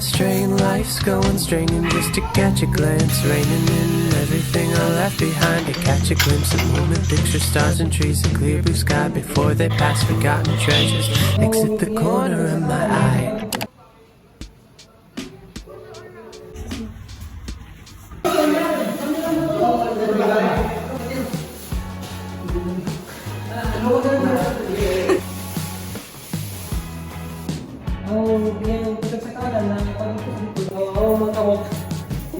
strain, life's going straining just to catch a glance. Raining in everything I left behind, to catch a glimpse of movement, picture stars and trees, a clear blue sky before they pass, forgotten treasures exit the corner of my eye. Yung pagkakataon na pag-ikot magkawag.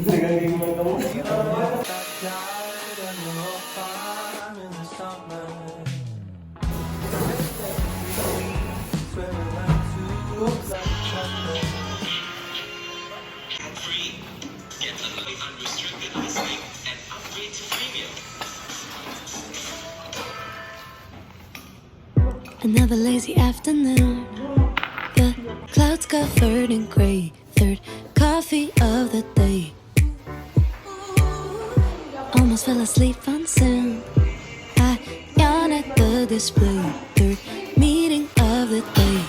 Nagaging magkawag. Another lazy afternoon, the clouds covered in gray, third coffee of the day. Almost fell asleep unsoon, I yawn at the display, third meeting of the day.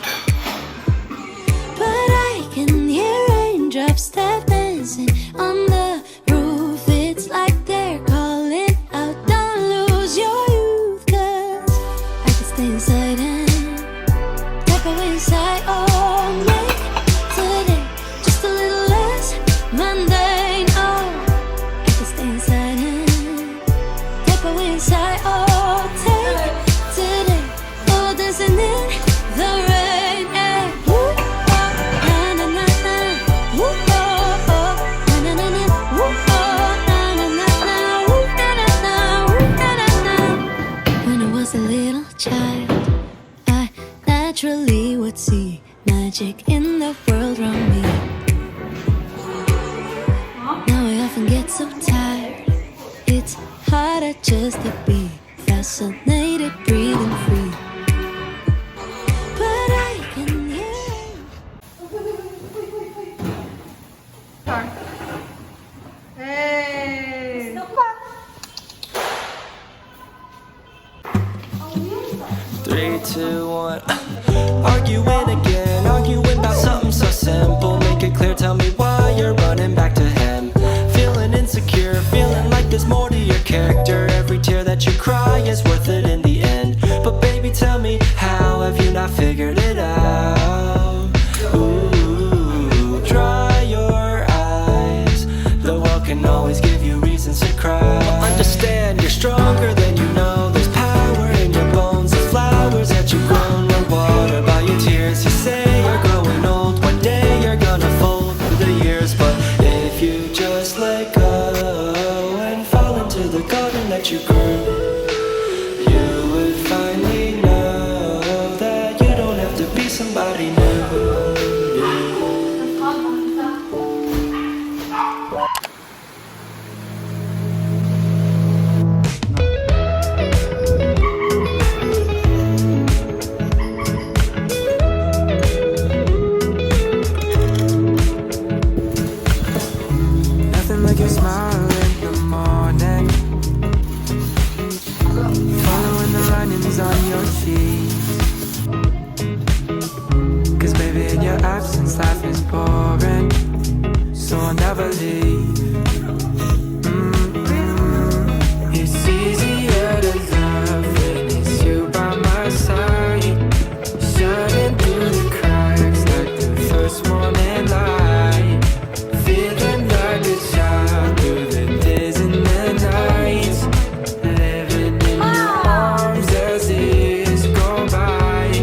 But I can hear raindrops tap dancing on the roof. It's like they're calling out, don't lose your youth, 'cause I can stay inside and step away inside. Oh, make today just a little less mundane. Oh, I can stay inside and step away inside. Oh, take today, oh, dancing in the rain. Yeah. Woo, oh, na na na na. Woo, oh, oh, na na na na. Woo, oh, na na na na. Woo, na na na. Woo, na na na. When I was a little child, I naturally would see magic in the world around me. Now I often get so tired, it's harder just to be fascinated, breathing free. But I can hear. Hey! 3, 2, 1. Arguing again, arguing about something so simple. Make it clear, tell me why you're running back to him. Feeling insecure, feeling like there's more to your character. Every tear that you cry is worth it in the end. But baby, tell me, how have you not figured it out? Ooh, dry your eyes. The world can always give you reasons to cry. Understand, you're stronger than you know. There's power in your bones, the flowers that you've grown are water by your tears. You say you're growing old, one day you're gonna fold through the years. But if you just let go and fall into the garden that you grew, you would finally know that you don't have to be somebody new. Nothing like your smile in the morning, following the linings on your cheeks. 'Cause baby, in your absence life is boring, so I'll never leave. It's easier to love when it's you by my side, shining through the cracks like the first morning light. Feeling like a child through the days and the nights, living in your arms as years go by.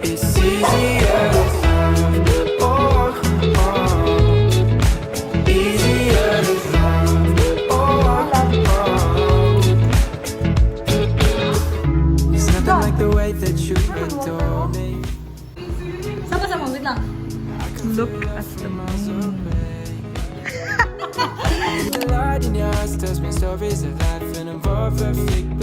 It's easier to love, oh, oh. Easier to love, oh, oh. It's nothing like the way that you adore me. Sama-sama, wait lang. Look at the moon. The light in your eyes tells me stories of life and of all perfect.